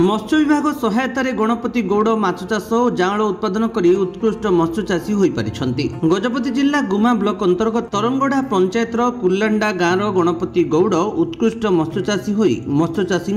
मत्स्य विभाग सहायतार गणपति गौड़ माछ चाष और जाँल उत्पादन कर उत्कृष्ट मत्स्य चाषी हो पारिछंती। गजपति जिला गुमा ब्लॉक अंतर्गत तरंगड़ा पंचायतर कुलांडा गाँव गणपति गौड़ उत्कृष्ट मत्स्य चाषी हो मत्स्य चाषी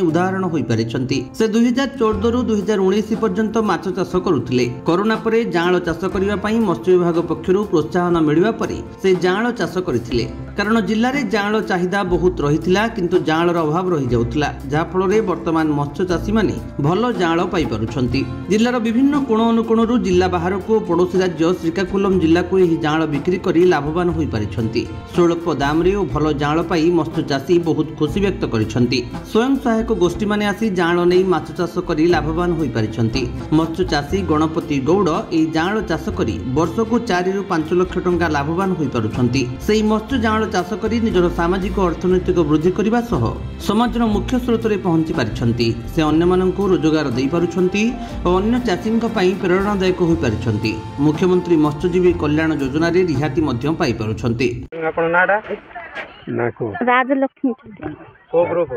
उदाहरण हो पारिछंती। से 2014 रु 2019 पर्यंत माछ चाष करुथिले। कोरोना परे जाँल चाष करने मत्स्य विभाग पक्षरु प्रोत्साहन मिलवा परे से जाँल चाष करथिले। कारण जिले में जाँल चाहिदा बहुत रही किंतु जाँलर अभाव रही जाउथला, जहा फल वर्तमान मत्स्य चाषी माने भल जाँल पाई पारुछंती। जिल्लार विभिन्न कोण अनुकोणरू जिला बाहर को पड़ोशी राज्य श्रीकाकुलम जिला को यह जाँल बिक्री कर लाभवान हो पारिछंती। स्वल्प दाम रे भल जाँल पाई मत्स्य चाषी बहुत खुशी व्यक्त करिछंती। स्वयं सहायक गोष्ठी माने आसी जाँल नै माछ चाष करी लाभवान हो पारिछंती। मत्स्य चाषी गणपति गौड़ एही जाँल चाष करी वर्षको 4 रु 5 लाख टंका लाभवान हो पारुछंती। सेही मत्स्य जाँल चाष करी निजर सामाजिक अर्थनैतिक वृद्धि करबा सह समाजर मुख्य स्रोत रे पहुंची पारिछंती। से अन्य माननकु रोजगार दे पारुछंती और अन्य चाषींक पई प्रेरणादायक हो पारिछंती। मुख्यमंत्री मत्स्यजीवी कल्याण योजना रे रिहाती मध्यम पाई पारुछंती। आपण नाडा नाको राजलक्ष्मी को ग्रुप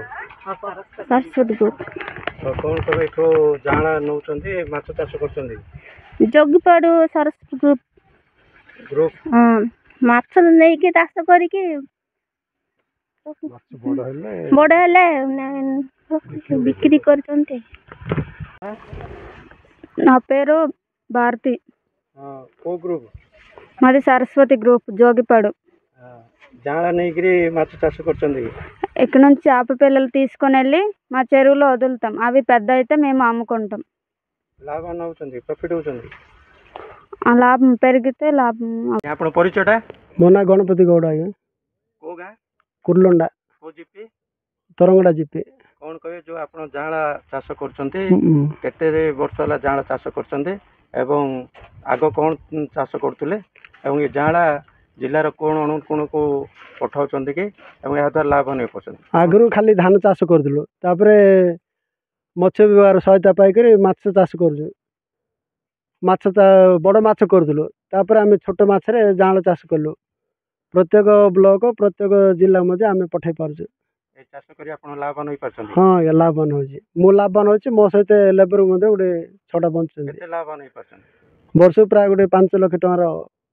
सरस्वती ग्रुप कौन सब एठो जाणा नउचंदी माछ चाष करचंदी जोगीपाड़ू सरस्वती ग्रुप ग्रुप माछ नहीं के चाष करके बड़ हेले बिक्री करचंती। ना पेरो भारती को ग्रुप मादी सरस्वती ग्रुप जोगीपाड़ू जाणा नहीं करी माछ चाष करचंदी। ఇక్కడ నుంచి చేప పిల్లలు తీసుకొని వెళ్ళి మా చెరువులో వదులుతాం. అవి పెద్ద అయితే మేము అమ్ముకుంటాం. లాభం అవుతుంది, ప్రాఫిట్ అవుతుంది. ఆ లాభం పెరిగితే లాభం. ଆପଣ ପରିଚୟଟା? ମୋ ନାଁ ଗଣପତି ଗୌଡ଼ ଆଜ୍ଞା। କୋଉ ଗାଁ? କୁର୍ଲଣ୍ଡା କୋଉ ଜିପି? ତରଙ୍ଗଡ଼ା ଜିପି। କଣ କହିବେ ଯୋଉ ଆପଣ ଯାଁଳା ଚାଷ କରୁଛନ୍ତି କେତେ ବର୍ଷ ହେଲା ଯାଁଳା ଚାଷ କରୁଛନ୍ତି ଏବଂ ଆଗ କଣ ଚାଷ କରୁଥିଲେ ଏବଂ ଏ ଯାଁଳା जिलार कोण अनुकोण को पठाउछन्ती कि एवं या द्वारा लाभ नै पछन? आगरु खाली धान चाष करदिलु, तापरे मत्स्य विभाग सहायता पाई करे माछ चाष करजु। माछ बड़ माछ करदिलु, तापरे आमे छोट माछ रे जाँल चाष करलु। प्रत्येक ब्लॉक प्रत्येक जिला मध्ये आमे पठाई पारजु। ए चाष करी आपण लाभ नै परछन्ती? हां, या लाभ न होजी। मो लाभ न होची, मो सहित लेबर मध्ये उडे छोटा बंचछन्ती। केते लाभ नै परछन? वर्ष प्राय उडे 5 लाख टंकार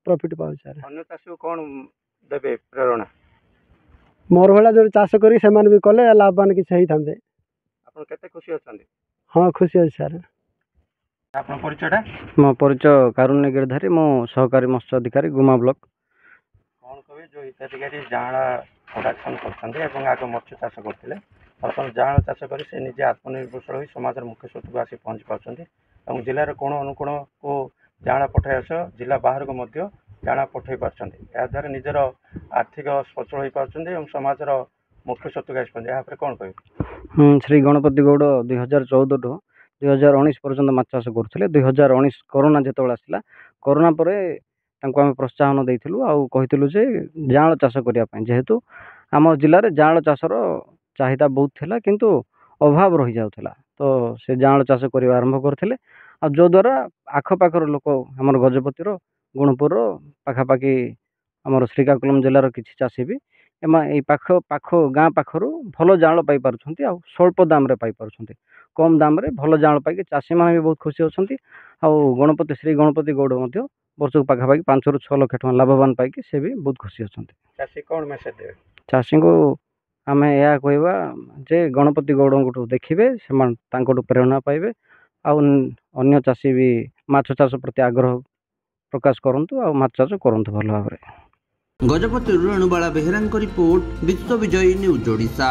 प्रॉफिट पाउ छार। अन्य चाषी कोन देबे प्रेरणा? मोर भला जो चाष करी से मान भी कले लाभवान कि सही थांदे। आपण केते खुशी अछन्ती? हां, खुशी अछि सर। आपण परिचयटा? मो परिचय कारुण्य गिरधारी, मो सहकारी मत्स्य अधिकारी गुमा ब्लॉक। कोन कहबे जो हिताधिकारी जाँळा प्रोडक्शन करछन्ती एवं आगो मत्स्य चाष करथिले, अपन जाँळ चाष करी से निजे आत्मनिर्भरशील होई समाजर मुख्य स्रोत को आसी पहुंच पाछन्ती एवं जिल्लार कोण अनुकोण को जाँळा पठाइस जिला बाहर को मध्य जाँळा पठाई पारछन्ती। या द्वारा निजर आर्थिक सचल होई पारछन्ती एवं समाजर मुख्य स्रोत को आसी पहुंच। या पर कोन कहबे? श्री गणपति गौड़ 2014 टू 2019 पर्यंत माछ चाष करथिले। 2019 कोरोना जेतबेला आसिला, कोरोना परे तांको आमे प्रोत्साहन दैथिलु आ कहिथिलु जे जाँळ चाष करिया पय, जेहेतु आम जिल्ला रे जाँळ चाषर चाहिदा बहुत थिला किंतु अभाव रही जाउथिला। तो से जाँळ चाष करिया आरंभ करथिले आ जो द्वारा आखपाखर लोक आमर गजपतिर गुणपुर पाखापाखि आमर श्रीकाकुलम जिलार किछि चाषी भी एमा ए पाख पाख गाँ पाखरु भल जाँळ पाई पारुछन्ती आ स्वल्प दाम रे पाई पारुछन्ती। कम दाम रे भल जाँळ पाई चाषी माने भी बहुत खुशी अछन्ती आ गणपति श्री गणपति गौड़ मध्य वर्षको पाखापाखि 5 रु 6 लाख टका लाभवान पाई कि से भी बहुत खुशी अछन्ती। चाषी कोन मेसेज देबे? चाषी को आमे या कहबा जे गणपति गौड़ को देखिबे, सेमान तांको प्रेरणा पाइबे आ अन्य चाषी भी माछ चाष प्रति आग्रह प्रकाश करंतु आ माछ चाष करंतु भल भाबरे। गजपति रेणुबाला बेहेरांक रिपोर्ट, विश्व विजयी न्यूज ओडिशा।